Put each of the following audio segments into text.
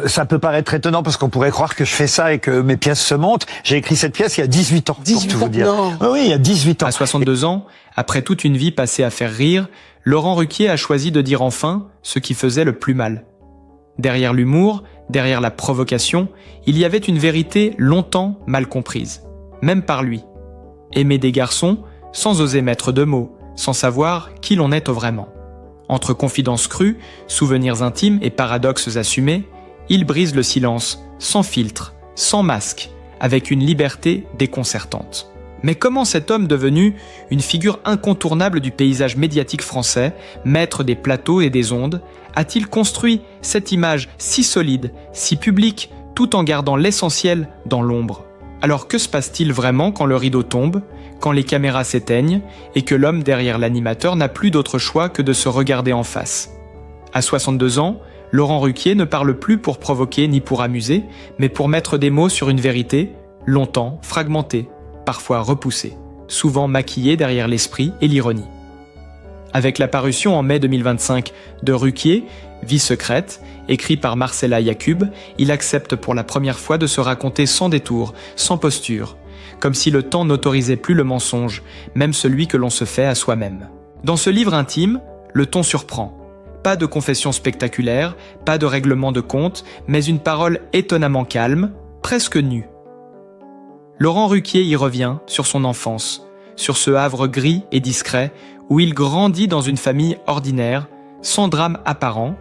Ça peut paraître étonnant parce qu'on pourrait croire que je fais ça et que mes pièces se montent. J'ai écrit cette pièce il y a 18 ans, pour tout vous dire. Non. Oui, il y a 18 ans. À 62 ans, après toute une vie passée à faire rire, Laurent Ruquier a choisi de dire enfin ce qui faisait le plus mal. Derrière l'humour, derrière la provocation, il y avait une vérité longtemps mal comprise, même par lui. Aimer des garçons sans oser mettre de mots, sans savoir qui l'on est vraiment. Entre confidences crues, souvenirs intimes et paradoxes assumés, il brise le silence, sans filtre, sans masque, avec une liberté déconcertante. Mais comment cet homme devenu une figure incontournable du paysage médiatique français, maître des plateaux et des ondes, a-t-il construit cette image si solide, si publique, tout en gardant l'essentiel dans l'ombre ? Alors que se passe-t-il vraiment quand le rideau tombe, quand les caméras s'éteignent et que l'homme derrière l'animateur n'a plus d'autre choix que de se regarder en face ? À 62 ans, Laurent Ruquier ne parle plus pour provoquer ni pour amuser, mais pour mettre des mots sur une vérité, longtemps fragmentée, parfois repoussée, souvent maquillée derrière l'esprit et l'ironie. Avec la parution en mai 2025 de Ruquier, Vie secrète, écrit par Marcella Yacoub, il accepte pour la première fois de se raconter sans détour, sans posture, comme si le temps n'autorisait plus le mensonge, même celui que l'on se fait à soi-même. Dans ce livre intime, le ton surprend. Pas de confession spectaculaire, pas de règlement de compte, mais une parole étonnamment calme, presque nue. Laurent Ruquier y revient sur son enfance, sur ce Havre gris et discret où il grandit dans une famille ordinaire, sans drame apparent,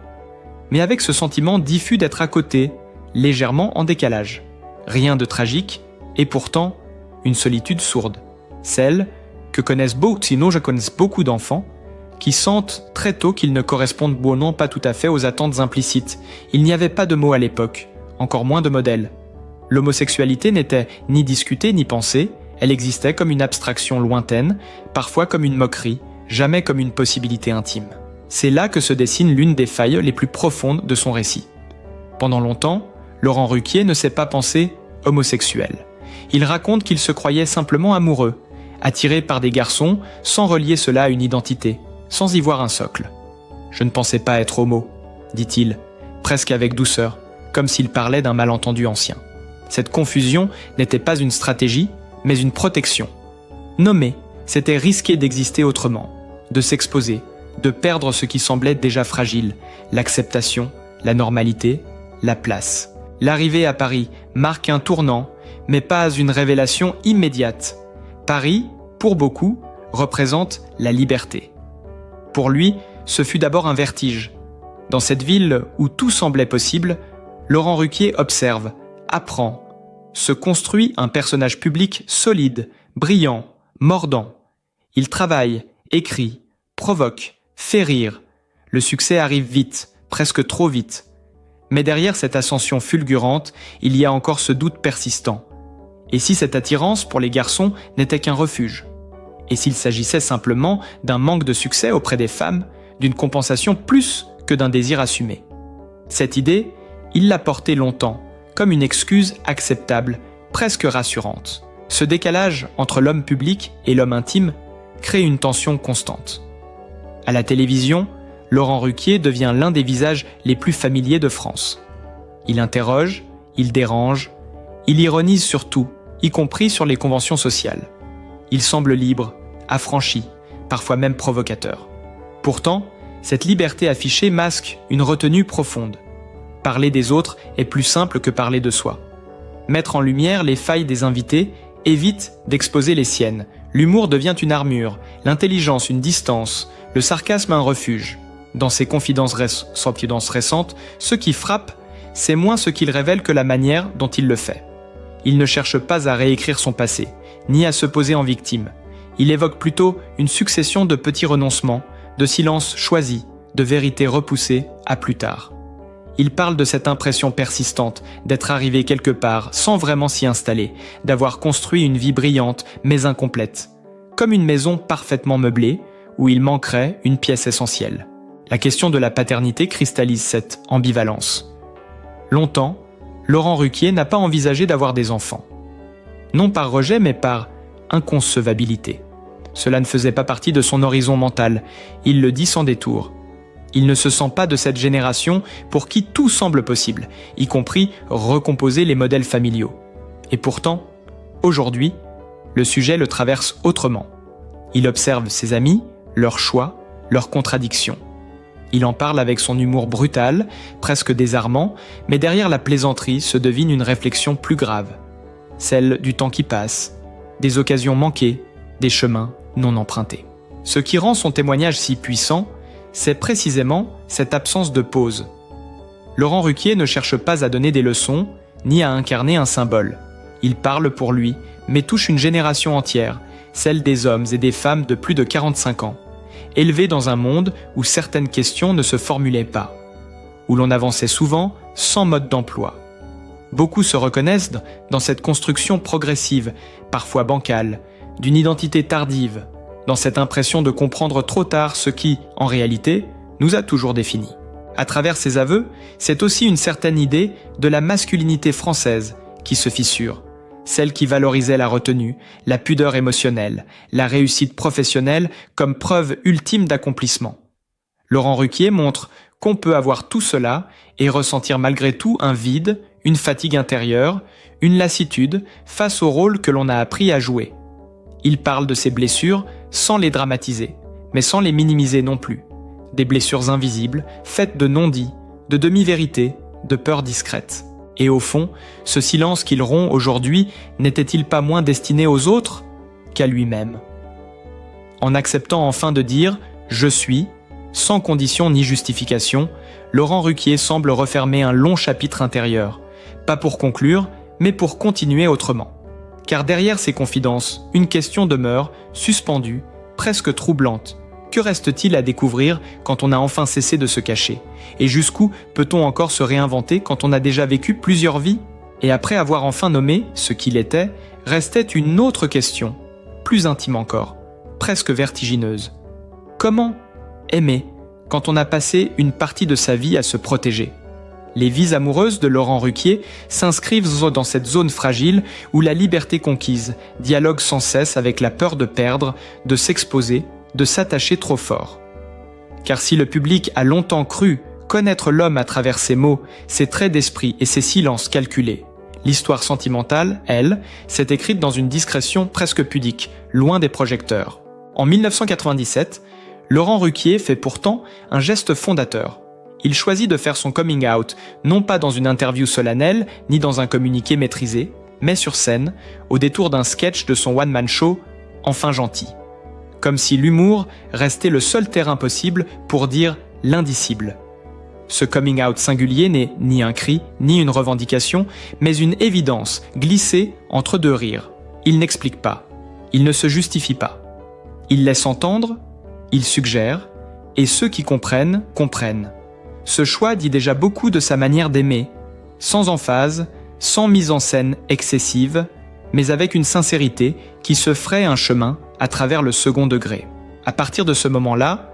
mais avec ce sentiment diffus d'être à côté, légèrement en décalage. Rien de tragique, et pourtant une solitude sourde. Celle que connaissent beaucoup, sinon je connais beaucoup d'enfants, qui sentent très tôt qu'ils ne correspondent bon non pas tout à fait aux attentes implicites. Il n'y avait pas de mots à l'époque, encore moins de modèles. L'homosexualité n'était ni discutée ni pensée, elle existait comme une abstraction lointaine, parfois comme une moquerie, jamais comme une possibilité intime. C'est là que se dessine l'une des failles les plus profondes de son récit. Pendant longtemps, Laurent Ruquier ne s'est pas pensé homosexuel. Il raconte qu'il se croyait simplement amoureux, attiré par des garçons sans relier cela à une identité, sans y voir un socle. « Je ne pensais pas être homo », dit-il, presque avec douceur, comme s'il parlait d'un malentendu ancien. Cette confusion n'était pas une stratégie, mais une protection. Nommer, c'était risquer d'exister autrement, de s'exposer, de perdre ce qui semblait déjà fragile, l'acceptation, la normalité, la place. L'arrivée à Paris marque un tournant, mais pas une révélation immédiate. Paris, pour beaucoup, représente la liberté. Pour lui, ce fut d'abord un vertige. Dans cette ville où tout semblait possible, Laurent Ruquier observe, apprend, se construit un personnage public solide, brillant, mordant. Il travaille, écrit, provoque, fait rire. Le succès arrive vite, presque trop vite. Mais derrière cette ascension fulgurante, il y a encore ce doute persistant. Et si cette attirance pour les garçons n'était qu'un refuge ? Et s'il s'agissait simplement d'un manque de succès auprès des femmes, d'une compensation plus que d'un désir assumé ? Cette idée, il l'a portée longtemps, comme une excuse acceptable, presque rassurante. Ce décalage entre l'homme public et l'homme intime crée une tension constante. À la télévision, Laurent Ruquier devient l'un des visages les plus familiers de France. Il interroge, il dérange, il ironise sur tout, y compris sur les conventions sociales. Il semble libre, affranchi, parfois même provocateur. Pourtant, cette liberté affichée masque une retenue profonde. Parler des autres est plus simple que parler de soi. Mettre en lumière les failles des invités évite d'exposer les siennes. L'humour devient une armure, l'intelligence une distance, le sarcasme un refuge. Dans ses confidences récentes, ce qui frappe, c'est moins ce qu'il révèle que la manière dont il le fait. Il ne cherche pas à réécrire son passé, ni à se poser en victime. Il évoque plutôt une succession de petits renoncements, de silences choisis, de vérités repoussées à plus tard. Il parle de cette impression persistante d'être arrivé quelque part sans vraiment s'y installer, d'avoir construit une vie brillante mais incomplète, comme une maison parfaitement meublée où il manquerait une pièce essentielle. La question de la paternité cristallise cette ambivalence. Longtemps, Laurent Ruquier n'a pas envisagé d'avoir des enfants. Non par rejet mais par inconcevabilité. Cela ne faisait pas partie de son horizon mental, il le dit sans détour. Il ne se sent pas de cette génération pour qui tout semble possible, y compris recomposer les modèles familiaux. Et pourtant, aujourd'hui, le sujet le traverse autrement. Il observe ses amis, leurs choix, leurs contradictions. Il en parle avec son humour brutal, presque désarmant, mais derrière la plaisanterie se devine une réflexion plus grave. Celle du temps qui passe, des occasions manquées, des chemins non empruntés. Ce qui rend son témoignage si puissant, c'est précisément cette absence de pause. Laurent Ruquier ne cherche pas à donner des leçons, ni à incarner un symbole. Il parle pour lui, mais touche une génération entière, celle des hommes et des femmes de plus de 45 ans, élevés dans un monde où certaines questions ne se formulaient pas, où l'on avançait souvent sans mode d'emploi. Beaucoup se reconnaissent dans cette construction progressive, parfois bancale, d'une identité tardive, dans cette impression de comprendre trop tard ce qui, en réalité, nous a toujours définis. À travers ces aveux, c'est aussi une certaine idée de la masculinité française qui se fissure, celle qui valorisait la retenue, la pudeur émotionnelle, la réussite professionnelle comme preuve ultime d'accomplissement. Laurent Ruquier montre qu'on peut avoir tout cela et ressentir malgré tout un vide, une fatigue intérieure, une lassitude face au rôle que l'on a appris à jouer. Il parle de ses blessures sans les dramatiser, mais sans les minimiser non plus. Des blessures invisibles, faites de non-dits, de demi-vérités, de peurs discrètes. Et au fond, ce silence qu'il rompt aujourd'hui n'était-il pas moins destiné aux autres qu'à lui-même? En acceptant enfin de dire « je suis », sans condition ni justification, Laurent Ruquier semble refermer un long chapitre intérieur. Pas pour conclure, mais pour continuer autrement. Car derrière ces confidences, une question demeure, suspendue, presque troublante. Que reste-t-il à découvrir quand on a enfin cessé de se cacher? Et jusqu'où peut-on encore se réinventer quand on a déjà vécu plusieurs vies? Et après avoir enfin nommé ce qu'il était, restait une autre question, plus intime encore, presque vertigineuse. Comment aimer quand on a passé une partie de sa vie à se protéger? Les vies amoureuses de Laurent Ruquier s'inscrivent dans cette zone fragile où la liberté conquise dialogue sans cesse avec la peur de perdre, de s'exposer, de s'attacher trop fort. Car si le public a longtemps cru connaître l'homme à travers ses mots, ses traits d'esprit et ses silences calculés, l'histoire sentimentale, elle, s'est écrite dans une discrétion presque pudique, loin des projecteurs. En 1997, Laurent Ruquier fait pourtant un geste fondateur. Il choisit de faire son coming out, non pas dans une interview solennelle, ni dans un communiqué maîtrisé, mais sur scène, au détour d'un sketch de son one-man show « Enfin gentil ». Comme si l'humour restait le seul terrain possible pour dire l'indicible. Ce coming out singulier n'est ni un cri, ni une revendication, mais une évidence glissée entre deux rires. Il n'explique pas, il ne se justifie pas. Il laisse entendre, il suggère, et ceux qui comprennent, comprennent. Ce choix dit déjà beaucoup de sa manière d'aimer, sans emphase, sans mise en scène excessive, mais avec une sincérité qui se fraye un chemin à travers le second degré. À partir de ce moment-là,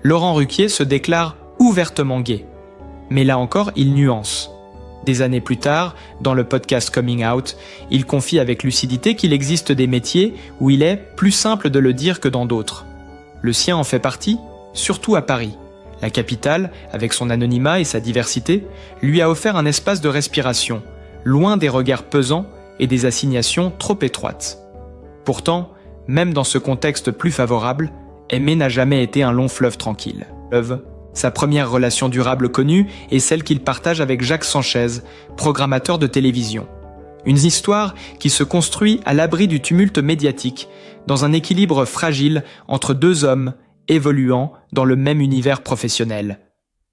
Laurent Ruquier se déclare ouvertement gay. Mais là encore, il nuance. Des années plus tard, dans le podcast Coming Out, il confie avec lucidité qu'il existe des métiers où il est plus simple de le dire que dans d'autres. Le sien en fait partie, surtout à Paris. La capitale, avec son anonymat et sa diversité, lui a offert un espace de respiration, loin des regards pesants et des assignations trop étroites. Pourtant, même dans ce contexte plus favorable, aimer n'a jamais été un long fleuve tranquille. Sa première relation durable connue est celle qu'il partage avec Jacques Sanchez, programmateur de télévision. Une histoire qui se construit à l'abri du tumulte médiatique, dans un équilibre fragile entre deux hommes évoluant dans le même univers professionnel.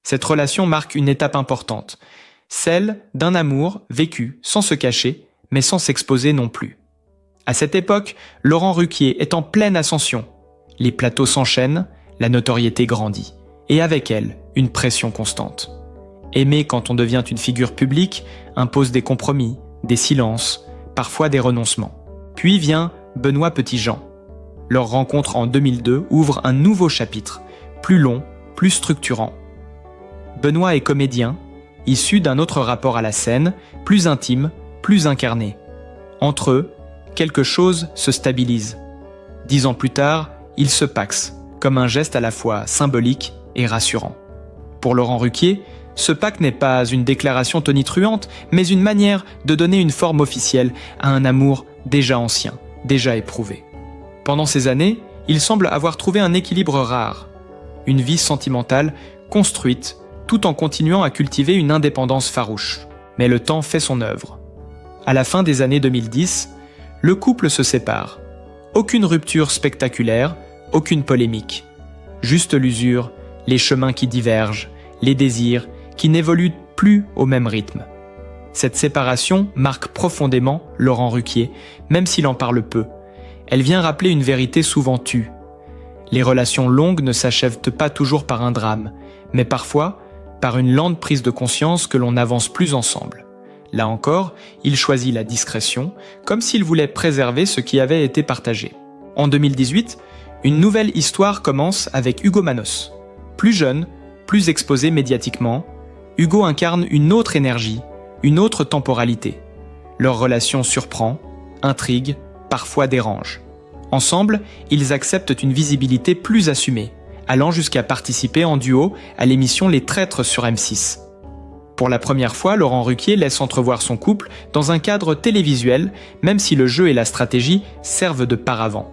Cette relation marque une étape importante, celle d'un amour vécu sans se cacher, mais sans s'exposer non plus. À cette époque, Laurent Ruquier est en pleine ascension. Les plateaux s'enchaînent, la notoriété grandit. Et avec elle, une pression constante. Aimer quand on devient une figure publique impose des compromis, des silences, parfois des renoncements. Puis vient Benoît Petitjean. Leur rencontre en 2002 ouvre un nouveau chapitre, plus long, plus structurant. Benoît est comédien, issu d'un autre rapport à la scène, plus intime, plus incarné. Entre eux, quelque chose se stabilise. 10 ans plus tard, ils se pacsent, comme un geste à la fois symbolique et rassurant. Pour Laurent Ruquier, ce pacte n'est pas une déclaration tonitruante, mais une manière de donner une forme officielle à un amour déjà ancien, déjà éprouvé. Pendant ces années, il semble avoir trouvé un équilibre rare, une vie sentimentale construite, tout en continuant à cultiver une indépendance farouche. Mais le temps fait son œuvre. À la fin des années 2010, le couple se sépare. Aucune rupture spectaculaire, aucune polémique. Juste l'usure, les chemins qui divergent, les désirs qui n'évoluent plus au même rythme. Cette séparation marque profondément Laurent Ruquier, même s'il en parle peu. Elle vient rappeler une vérité souvent tue. Les relations longues ne s'achèvent pas toujours par un drame, mais parfois par une lente prise de conscience que l'on n'avance plus ensemble. Là encore, il choisit la discrétion, comme s'il voulait préserver ce qui avait été partagé. En 2018, une nouvelle histoire commence avec Hugo Manos. Plus jeune, plus exposé médiatiquement, Hugo incarne une autre énergie, une autre temporalité. Leur relation surprend, intrigue, parfois dérange. Ensemble, ils acceptent une visibilité plus assumée, allant jusqu'à participer en duo à l'émission Les Traîtres sur M6. Pour la première fois, Laurent Ruquier laisse entrevoir son couple dans un cadre télévisuel, même si le jeu et la stratégie servent de paravent.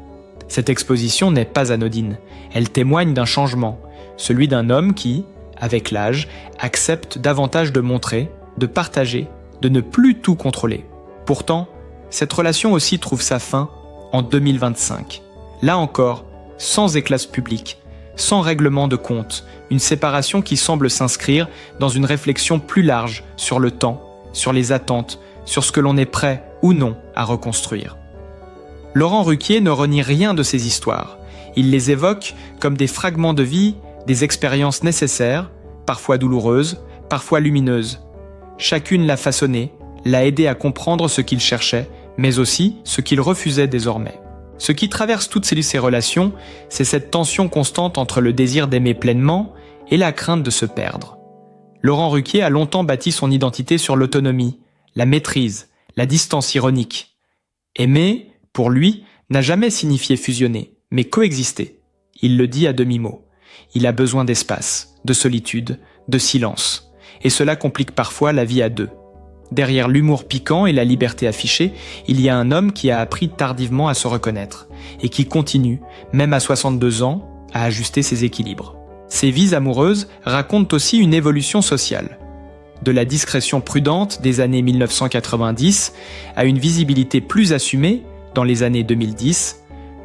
Cette exposition n'est pas anodine. Elle témoigne d'un changement, celui d'un homme qui, avec l'âge, accepte davantage de montrer, de partager, de ne plus tout contrôler. Pourtant, cette relation aussi trouve sa fin en 2025. Là encore, sans éclat public, sans règlement de compte, une séparation qui semble s'inscrire dans une réflexion plus large sur le temps, sur les attentes, sur ce que l'on est prêt ou non à reconstruire. Laurent Ruquier ne renie rien de ces histoires. Il les évoque comme des fragments de vie, des expériences nécessaires, parfois douloureuses, parfois lumineuses. Chacune l'a façonné, l'a aidé à comprendre ce qu'il cherchait, mais aussi ce qu'il refusait désormais. Ce qui traverse toutes ces relations, c'est cette tension constante entre le désir d'aimer pleinement et la crainte de se perdre. Laurent Ruquier a longtemps bâti son identité sur l'autonomie, la maîtrise, la distance ironique. Aimer, pour lui, n'a jamais signifié fusionner, mais coexister. Il le dit à demi-mot. Il a besoin d'espace, de solitude, de silence. Et cela complique parfois la vie à deux. Derrière l'humour piquant et la liberté affichée, il y a un homme qui a appris tardivement à se reconnaître et qui continue, même à 62 ans, à ajuster ses équilibres. Ses vies amoureuses racontent aussi une évolution sociale. De la discrétion prudente des années 1990 à une visibilité plus assumée dans les années 2010,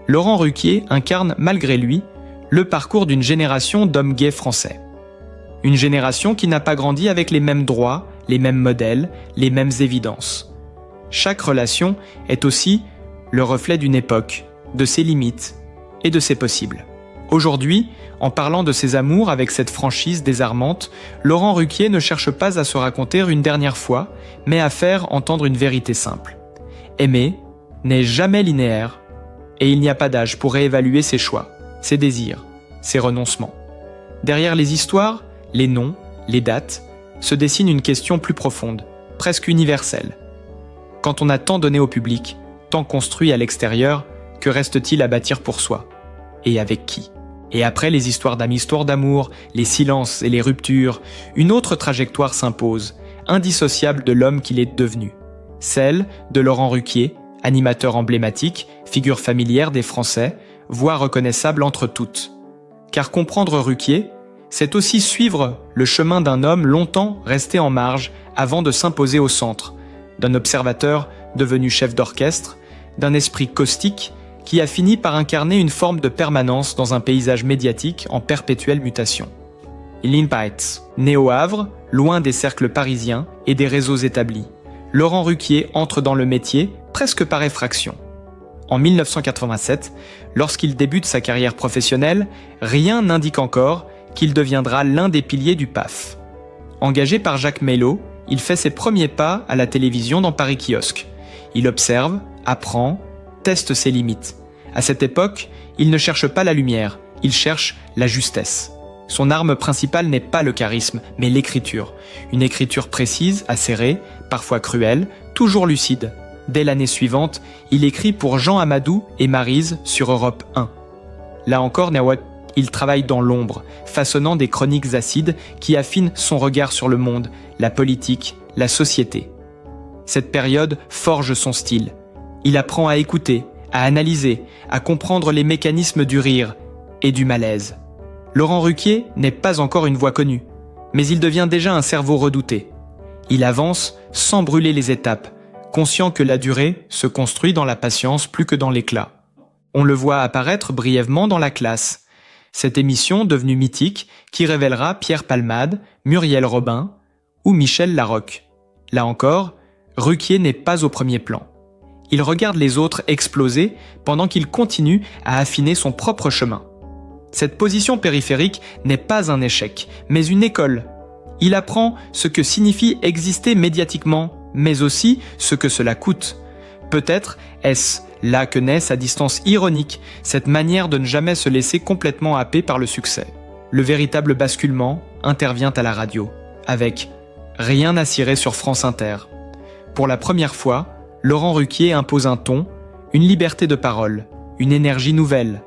Laurent Ruquier incarne malgré lui le parcours d'une génération d'hommes gays français. Une génération qui n'a pas grandi avec les mêmes droits, les mêmes modèles, les mêmes évidences. Chaque relation est aussi le reflet d'une époque, de ses limites et de ses possibles. Aujourd'hui, en parlant de ses amours avec cette franchise désarmante, Laurent Ruquier ne cherche pas à se raconter une dernière fois, mais à faire entendre une vérité simple. Aimer n'est jamais linéaire, et il n'y a pas d'âge pour réévaluer ses choix, ses désirs, ses renoncements. Derrière les histoires, les noms, les dates, se dessine une question plus profonde, presque universelle. Quand on a tant donné au public, tant construit à l'extérieur, que reste-t-il à bâtir pour soi? Et avec qui? Et après les histoires d'amour, les silences et les ruptures, une autre trajectoire s'impose, indissociable de l'homme qu'il est devenu. Celle de Laurent Ruquier, animateur emblématique, figure familière des Français, voix reconnaissable entre toutes. Car comprendre Ruquier, c'est aussi suivre le chemin d'un homme longtemps resté en marge avant de s'imposer au centre, d'un observateur devenu chef d'orchestre, d'un esprit caustique qui a fini par incarner une forme de permanence dans un paysage médiatique en perpétuelle mutation. Lynn Paetz, né au Havre, loin des cercles parisiens et des réseaux établis, Laurent Ruquier entre dans le métier presque par effraction. En 1987, lorsqu'il débute sa carrière professionnelle, rien n'indique encore qu'il deviendra l'un des piliers du PAF. Engagé par Jacques Mello, il fait ses premiers pas à la télévision dans Paris Kiosque. Il observe, apprend, teste ses limites. À cette époque, il ne cherche pas la lumière, il cherche la justesse. Son arme principale n'est pas le charisme, mais l'écriture. Une écriture précise, acérée, parfois cruelle, toujours lucide. Dès l'année suivante, il écrit pour Jean Amadou et Maryse sur Europe 1. Là encore, Il travaille dans l'ombre, façonnant des chroniques acides qui affinent son regard sur le monde, la politique, la société. Cette période forge son style. Il apprend à écouter, à analyser, à comprendre les mécanismes du rire et du malaise. Laurent Ruquier n'est pas encore une voix connue, mais il devient déjà un cerveau redouté. Il avance sans brûler les étapes, conscient que la durée se construit dans la patience plus que dans l'éclat. On le voit apparaître brièvement dans La Classe, cette émission devenue mythique qui révélera Pierre Palmade, Muriel Robin ou Michel Larocque. Là encore, Ruquier n'est pas au premier plan. Il regarde les autres exploser pendant qu'il continue à affiner son propre chemin. Cette position périphérique n'est pas un échec, mais une école. Il apprend ce que signifie exister médiatiquement, mais aussi ce que cela coûte. Peut-être est-ce là que naît sa distance ironique, cette manière de ne jamais se laisser complètement happer par le succès. Le véritable basculement intervient à la radio, avec « Rien à cirer sur France Inter ». Pour la première fois, Laurent Ruquier impose un ton, une liberté de parole, une énergie nouvelle.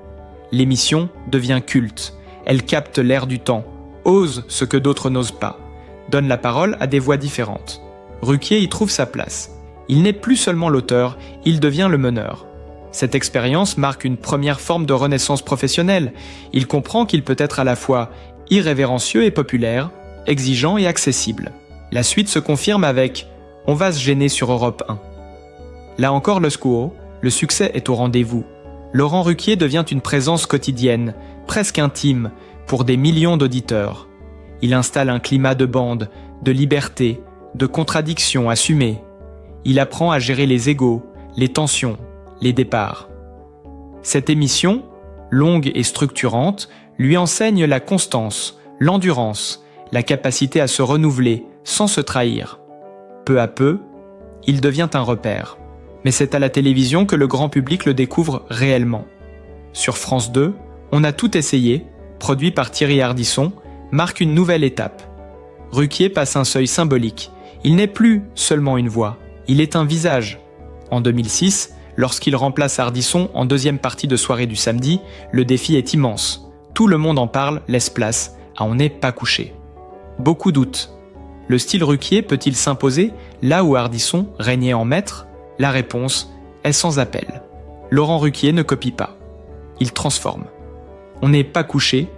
L'émission devient culte, elle capte l'air du temps, ose ce que d'autres n'osent pas, donne la parole à des voix différentes. Ruquier y trouve sa place. Il n'est plus seulement l'auteur, il devient le meneur. Cette expérience marque une première forme de renaissance professionnelle. Il comprend qu'il peut être à la fois irrévérencieux et populaire, exigeant et accessible. La suite se confirme avec « On va se gêner sur Europe 1 ». Là encore le squo, le succès est au rendez-vous. Laurent Ruquier devient une présence quotidienne, presque intime, pour des millions d'auditeurs. Il installe un climat de bande, de liberté, de contradiction assumée. Il apprend à gérer les égos, les tensions, les départs. Cette émission, longue et structurante, lui enseigne la constance, l'endurance, la capacité à se renouveler sans se trahir. Peu à peu, il devient un repère. Mais c'est à la télévision que le grand public le découvre réellement. Sur France 2, On a tout essayé, produit par Thierry Ardisson, marque une nouvelle étape. Ruquier passe un seuil symbolique. Il n'est plus seulement une voix, il est un visage. En 2006, lorsqu'il remplace Ardisson en deuxième partie de soirée du samedi, le défi est immense. Tout le monde en parle, laisse place à On n'est pas couché. Beaucoup doutent. Le style Ruquier peut-il s'imposer là où Ardisson régnait en maître ? La réponse est sans appel. Laurent Ruquier ne copie pas. Il transforme. On n'est pas couché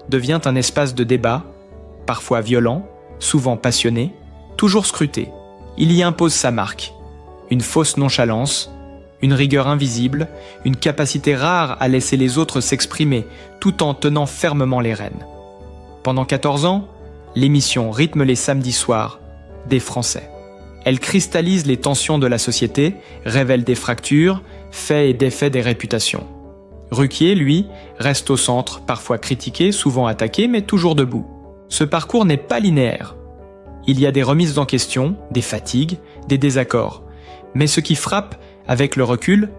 devient un espace de débat, parfois violent, souvent passionné, toujours scruté. Il y impose sa marque. Une fausse nonchalance, une rigueur invisible, une capacité rare à laisser les autres s'exprimer tout en tenant fermement les rênes. Pendant 14 ans, l'émission rythme les samedis soirs des Français. Elle cristallise les tensions de la société, révèle des fractures, fait et défait des réputations. Ruquier, lui, reste au centre, parfois critiqué, souvent attaqué, mais toujours debout. Ce parcours n'est pas linéaire. Il y a des remises en question, des fatigues, des désaccords. Mais ce qui frappe, avec le recul,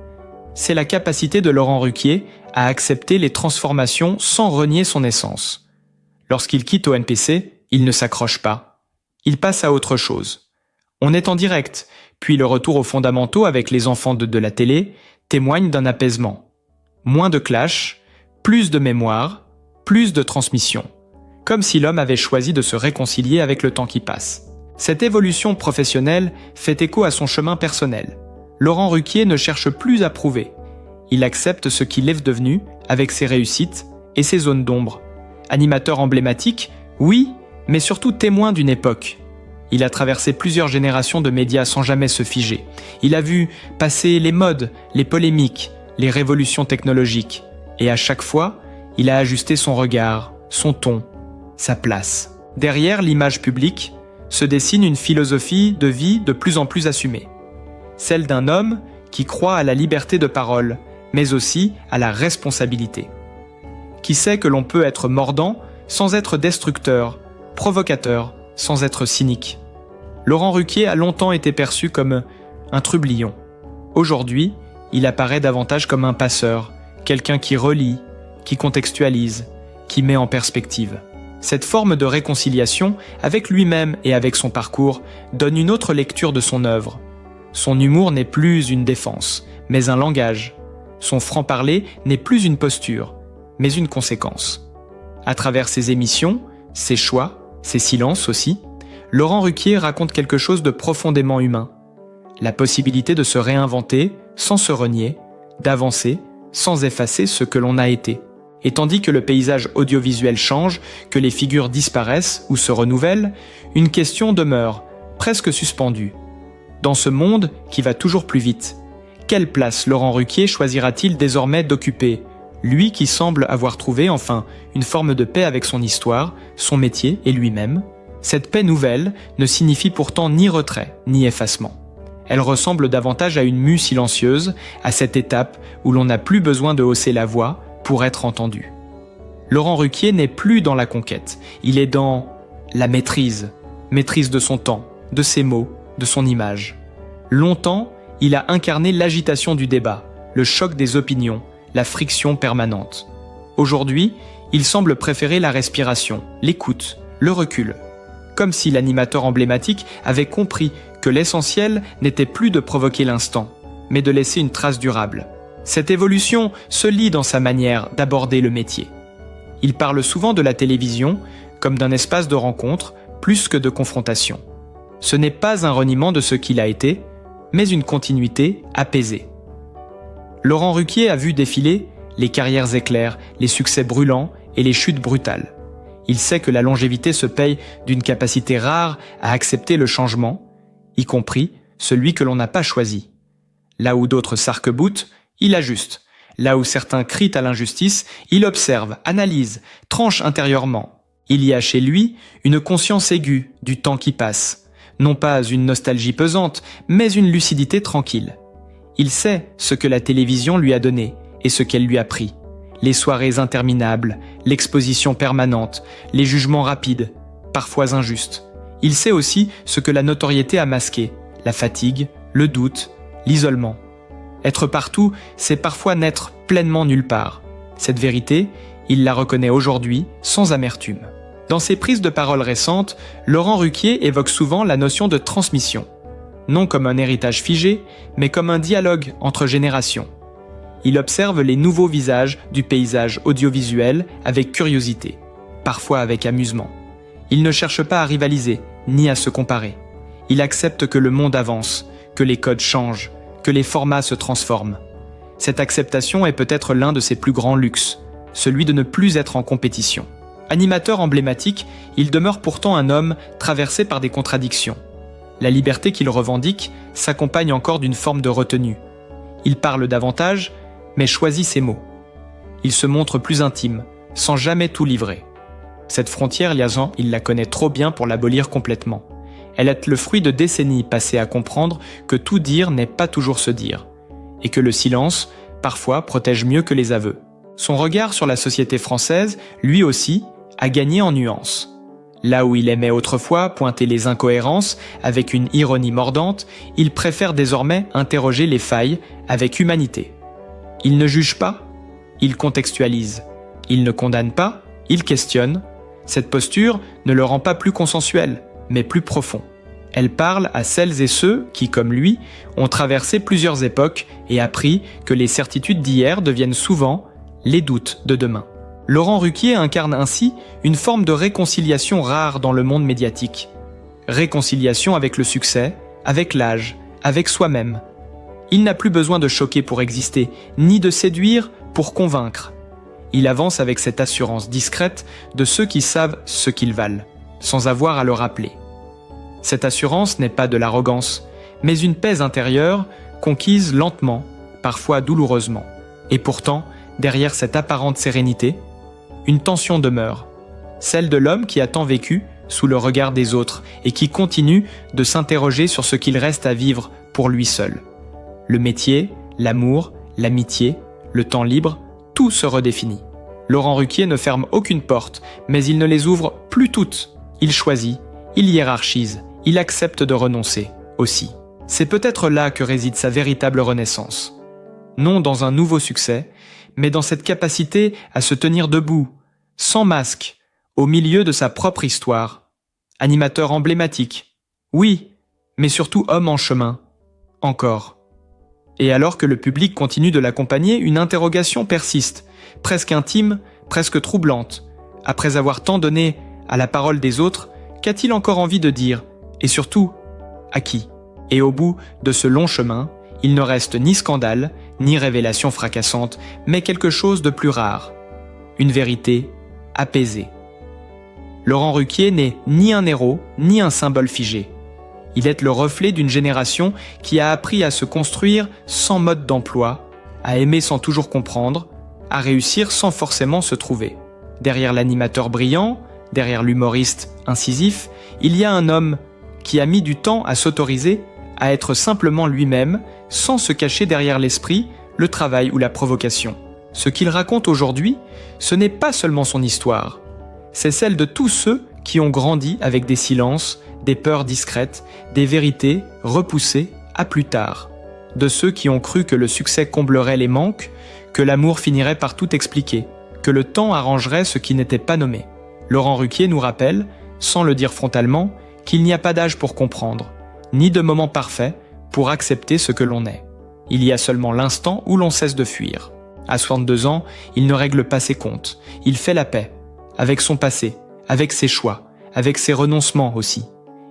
c'est la capacité de Laurent Ruquier à accepter les transformations sans renier son essence. Lorsqu'il quitte ONPC, il ne s'accroche pas. Il passe à autre chose. On est en direct, puis le retour aux fondamentaux avec les enfants de la télé témoigne d'un apaisement. Moins de clash, plus de mémoire, plus de transmission. Comme si l'homme avait choisi de se réconcilier avec le temps qui passe. Cette évolution professionnelle fait écho à son chemin personnel. Laurent Ruquier ne cherche plus à prouver. Il accepte ce qu'il est devenu avec ses réussites et ses zones d'ombre. Animateur emblématique, oui, mais surtout témoin d'une époque. Il a traversé plusieurs générations de médias sans jamais se figer. Il a vu passer les modes, les polémiques, les révolutions technologiques. Et à chaque fois, il a ajusté son regard, son ton, sa place. Derrière l'image publique se dessine une philosophie de vie de plus en plus assumée. Celle d'un homme qui croit à la liberté de parole, mais aussi à la responsabilité. Qui sait que l'on peut être mordant sans être destructeur, provocateur, sans être cynique. Laurent Ruquier a longtemps été perçu comme un trublion. Aujourd'hui, il apparaît davantage comme un passeur, quelqu'un qui relie, qui contextualise, qui met en perspective. Cette forme de réconciliation avec lui-même et avec son parcours donne une autre lecture de son œuvre. Son humour n'est plus une défense, mais un langage. Son franc-parler n'est plus une posture, mais une conséquence. À travers ses émissions, ses choix, ses silences aussi, Laurent Ruquier raconte quelque chose de profondément humain. La possibilité de se réinventer sans se renier, d'avancer sans effacer ce que l'on a été. Et tandis que le paysage audiovisuel change, que les figures disparaissent ou se renouvellent, une question demeure, presque suspendue. Dans ce monde qui va toujours plus vite, quelle place Laurent Ruquier choisira-t-il désormais d'occuper ? Lui qui semble avoir trouvé enfin une forme de paix avec son histoire, son métier et lui-même. Cette paix nouvelle ne signifie pourtant ni retrait, ni effacement. Elle ressemble davantage à une mue silencieuse, à cette étape où l'on n'a plus besoin de hausser la voix pour être entendu. Laurent Ruquier n'est plus dans la conquête, il est dans la maîtrise de son temps, de ses mots, de son image. Longtemps, il a incarné l'agitation du débat, le choc des opinions, la friction permanente. Aujourd'hui, il semble préférer la respiration, l'écoute, le recul. Comme si l'animateur emblématique avait compris que l'essentiel n'était plus de provoquer l'instant, mais de laisser une trace durable. Cette évolution se lit dans sa manière d'aborder le métier. Il parle souvent de la télévision comme d'un espace de rencontre plus que de confrontation. Ce n'est pas un reniement de ce qu'il a été, mais une continuité apaisée. Laurent Ruquier a vu défiler les carrières éclairs, les succès brûlants et les chutes brutales. Il sait que la longévité se paye d'une capacité rare à accepter le changement, y compris celui que l'on n'a pas choisi. Là où d'autres s'arc-boutent, il ajuste. Là où certains crient à l'injustice, il observe, analyse, tranche intérieurement. Il y a chez lui une conscience aiguë du temps qui passe. Non pas une nostalgie pesante, mais une lucidité tranquille. Il sait ce que la télévision lui a donné et ce qu'elle lui a pris. Les soirées interminables, l'exposition permanente, les jugements rapides, parfois injustes. Il sait aussi ce que la notoriété a masqué, la fatigue, le doute, l'isolement. Être partout, c'est parfois n'être pleinement nulle part. Cette vérité, il la reconnaît aujourd'hui sans amertume. Dans ses prises de parole récentes, Laurent Ruquier évoque souvent la notion de transmission. Non comme un héritage figé, mais comme un dialogue entre générations. Il observe les nouveaux visages du paysage audiovisuel avec curiosité, parfois avec amusement. Il ne cherche pas à rivaliser, ni à se comparer. Il accepte que le monde avance, que les codes changent, que les formats se transforment. Cette acceptation est peut-être l'un de ses plus grands luxes, celui de ne plus être en compétition. Animateur emblématique, il demeure pourtant un homme traversé par des contradictions. La liberté qu'il revendique s'accompagne encore d'une forme de retenue. Il parle davantage, mais choisit ses mots. Il se montre plus intime, sans jamais tout livrer. Cette frontière liaison, il la connaît trop bien pour l'abolir complètement. Elle est le fruit de décennies passées à comprendre que tout dire n'est pas toujours se dire, et que le silence, parfois, protège mieux que les aveux. Son regard sur la société française, lui aussi, a gagné en nuances. Là où il aimait autrefois pointer les incohérences avec une ironie mordante, il préfère désormais interroger les failles avec humanité. Il ne juge pas, il contextualise. Il ne condamne pas, il questionne. Cette posture ne le rend pas plus consensuel, mais plus profond. Elle parle à celles et ceux qui, comme lui, ont traversé plusieurs époques et appris que les certitudes d'hier deviennent souvent les doutes de demain. Laurent Ruquier incarne ainsi une forme de réconciliation rare dans le monde médiatique. Réconciliation avec le succès, avec l'âge, avec soi-même. Il n'a plus besoin de choquer pour exister, ni de séduire pour convaincre. Il avance avec cette assurance discrète de ceux qui savent ce qu'ils valent, sans avoir à le rappeler. Cette assurance n'est pas de l'arrogance, mais une paix intérieure conquise lentement, parfois douloureusement. Et pourtant, derrière cette apparente sérénité, une tension demeure, celle de l'homme qui a tant vécu sous le regard des autres et qui continue de s'interroger sur ce qu'il reste à vivre pour lui seul. Le métier, l'amour, l'amitié, le temps libre, tout se redéfinit. Laurent Ruquier ne ferme aucune porte, mais il ne les ouvre plus toutes. Il choisit, il hiérarchise, il accepte de renoncer, aussi. C'est peut-être là que réside sa véritable renaissance. Non dans un nouveau succès, mais dans cette capacité à se tenir debout, sans masque, au milieu de sa propre histoire. Animateur emblématique, oui, mais surtout homme en chemin, encore. Et alors que le public continue de l'accompagner, une interrogation persiste, presque intime, presque troublante. Après avoir tant donné à la parole des autres, qu'a-t-il encore envie de dire? Et surtout, à qui? Et au bout de ce long chemin, il ne reste ni scandale, ni révélation fracassante, mais quelque chose de plus rare. Une vérité apaisée. Laurent Ruquier n'est ni un héros, ni un symbole figé. Il est le reflet d'une génération qui a appris à se construire sans mode d'emploi, à aimer sans toujours comprendre, à réussir sans forcément se trouver. Derrière l'animateur brillant, derrière l'humoriste incisif, il y a un homme qui a mis du temps à s'autoriser à être simplement lui-même, sans se cacher derrière l'esprit, le travail ou la provocation. Ce qu'il raconte aujourd'hui, ce n'est pas seulement son histoire, c'est celle de tous ceux qui ont grandi avec des silences, des peurs discrètes, des vérités repoussées à plus tard. De ceux qui ont cru que le succès comblerait les manques, que l'amour finirait par tout expliquer, que le temps arrangerait ce qui n'était pas nommé. Laurent Ruquier nous rappelle, sans le dire frontalement, qu'il n'y a pas d'âge pour comprendre, ni de moment parfait pour accepter ce que l'on est. Il y a seulement l'instant où l'on cesse de fuir. À 62 ans, il ne règle pas ses comptes, il fait la paix, avec son passé, avec ses choix, avec ses renoncements aussi.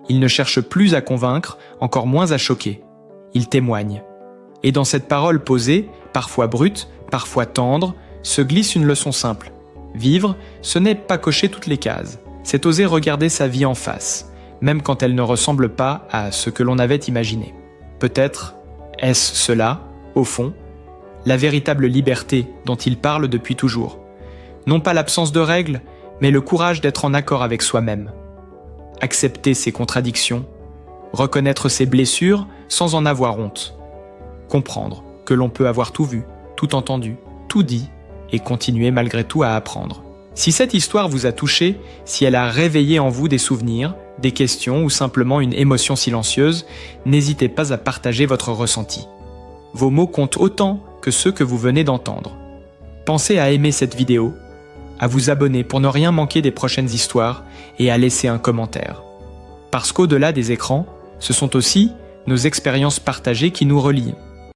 Il ne cherche plus à convaincre, encore moins à choquer. Il témoigne. Et dans cette parole posée, parfois brute, parfois tendre, se glisse une leçon simple. Vivre, ce n'est pas cocher toutes les cases, c'est oser regarder sa vie en face, même quand elle ne ressemble pas à ce que l'on avait imaginé. Peut-être est-ce cela, au fond, la véritable liberté dont il parle depuis toujours. Non pas l'absence de règles, mais le courage d'être en accord avec soi-même. Accepter ses contradictions, reconnaître ses blessures sans en avoir honte. Comprendre que l'on peut avoir tout vu, tout entendu, tout dit, et continuer malgré tout à apprendre. Si cette histoire vous a touché, si elle a réveillé en vous des souvenirs, des questions ou simplement une émotion silencieuse, n'hésitez pas à partager votre ressenti. Vos mots comptent autant que ceux que vous venez d'entendre. Pensez à aimer cette vidéo, à vous abonner pour ne rien manquer des prochaines histoires et à laisser un commentaire. Parce qu'au-delà des écrans, ce sont aussi nos expériences partagées qui nous relient.